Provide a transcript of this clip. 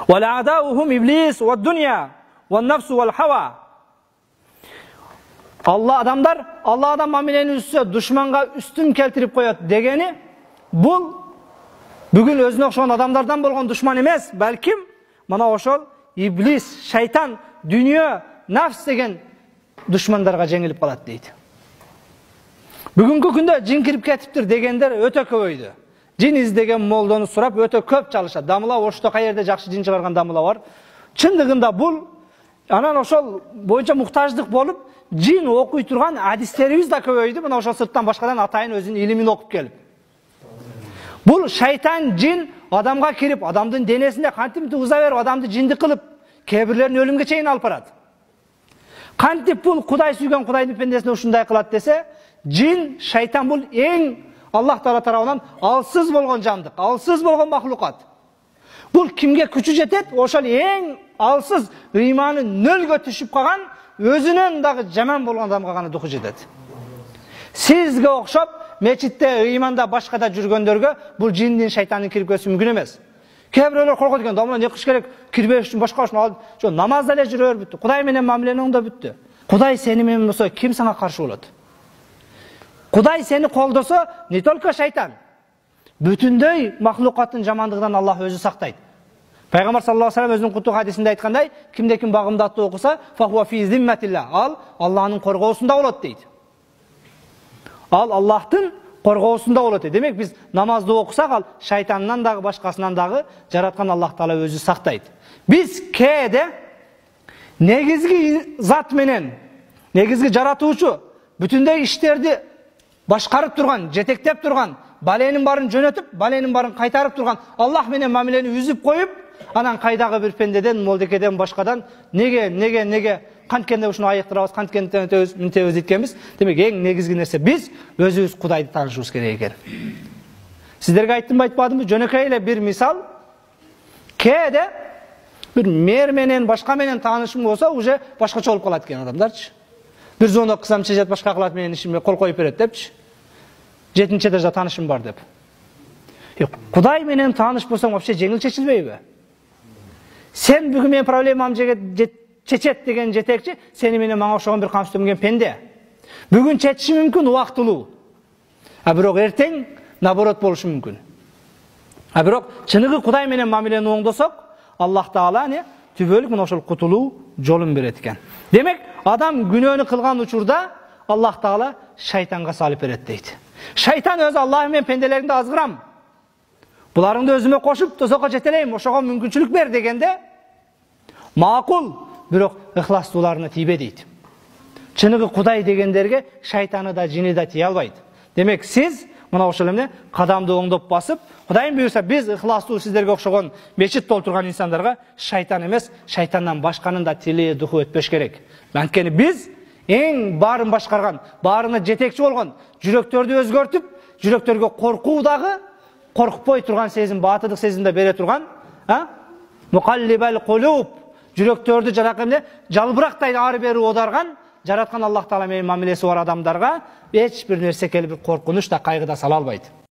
وَلَعَدَاؤُهُمْ إِبْلِيسُ وَالدُّنْيَا وَالنَّفْسُ وَالْحَوَى. Allah adam mamileni üstüse düşmanga üstün keltirip koyat degeni, bul bugün özüne okşagan adamlardan bolgan düşman emes, belkim mana oşol iblis, şeytan, dünya, nafs degen düşmanlarga jеңилип kalat deydi. Бүгүнкү күндө жин кирип кетиптир дегендер өтө көбөйдү. Жин издеген молдону сурап өтө көп чалышат. Дамыла ошто кай жерде жакшы жин чыгарган дамыла бар. Чындыгында бул анан ошол боюнча муктаждык болуп, жин окуй турган адистерибиз да көбөйдү. Мына ошол сырттан башкадан атайын өзүнүн илимин окуп келип. Бул шайтан, жин адамга кирип, адамдын денесинде кантип тугуза берип, адамды жиндик кылып, кээ бирлерин өлүмгө чейин алып барат. Кантип бул Кудай сүйгөн Кудайдын пендесине ушундай кылат десе, жин, шайтан бул эң Аллах Таала тарабынан алсыз болгон жандык, алсыз болгон махлукат. Бул кимге күчү жетет? Ошол эң алсыз, ыйманы нөлгө түшүп калган, өзүнөн дагы жаман болгон адамга гана духу жетет. Сизге окшоп мечитте, ыйманда, башкада жүргөндөргө бул жиндин, шайтандын кирип кетиши мүмкүн эмес. Кээ бирөөлөр коркот экен, дамына не кылыш керек, кирбеш үчүн башка ушуну алып, жо намазда эле жүрө бер бүттү. Кудай менен мамилени оңдо бүттү. Кудай сени менен болсо ким сага каршы болот? Кудай сени колдосо, не только шайтан, бүтүндөй махлукаттын жамандыгынан Аллах өзү сактайт. Пайгамбар саллаллаху алейхи ва саллям өзүнүн куту хадисинде айткандай, кимде ким багымдатты окуса, фахуа фи зимматилла, ал Аллахтын коргоосунда болот дейт. Ал Аллахтын коргоосунда болот дейт. Демек биз намазды окусак, ал шайтандан дагы башкасынан дагы жараткан Аллах Таала өзү сактайт. Биз кээде негизги зат менен, негизги жаратуучу бүтүндөй иштерди башкарып турган, жетектеп турган, баленин барын жөнөтүп, баленин барын кайтарып турган Аллах менен мамилени үзүп коюп, анан кайдагы бир пендеден, молдекеден, башкадан неге канткенде ушуну айыктырабыз, канткенде мынтебиз дейткенбиз. Демек эң негизги нерсе биз өзүбүз Кудайды таанышыбыз керек экен. Сиздерге айттым айтпадымбы? Жөнөкөй эле бир мисал. Кээде бир мэр менен, башка менен таанышым болсо, уже башкача болуп калат экен адамдарчы. Bir звонок кылсам, чечет башка кылат, менин ишиме кол коюп берет депчи. 7-нчи этажда таанышым бар деп. Кудай менен тааныш болсоң вообще жеңил чечилбейби? Сен бүгүн менин проблемамды чечет деген жетекчи, сени менен мага окшогон бир камсытымген пенде. Бүгүн чечиши мүмкүн убактылуу. А бирок эртең наоборот болушу мүмкүн. А бирок чыныгы Кудай менен мамилени оңдосок, Аллах Таала түбөлүк мына ошол кутулуу жолун берет экен. Демек, адам күнөөнү кылган учурда Аллах Таала шайтанга салып берет дейт. Шайтан өзү Аллах менен пенделериңди азгырам, буларыңды өзүмө кошуп тозокко жетелейм, ошого мүмкүнчүлүк бер дегенде макул, бирок ыхластууларына тийбе дейт. Чыныгы Кудай дегендерге шайтаны да, жини да тие албайт. Демек, сиз мына ошол эмне кадамды оңдоп басып, Кудайым буйрса биз ыхластуу сиздерге окшогон мечит толтурган инсандарга шайтан эмес, шайтандан башканын да тили, духу өтпөш керек. Анткени биз эң баарын башкарган, баарына жетекчи болгон, жүрөктөрдү өзгөртүп, жүрөктөргө коркуу дагы, коркпой турган сезим, баатырдык сезимди бере турган, мукаллибал кулуб, жүрөктөрдү жаракемде жалбырактай ары бери оодарган, жараткан Аллах Таала менен мамилеси бар адамдарга эч бир нерсе келип коркунуч да, кайгы да сала албайт.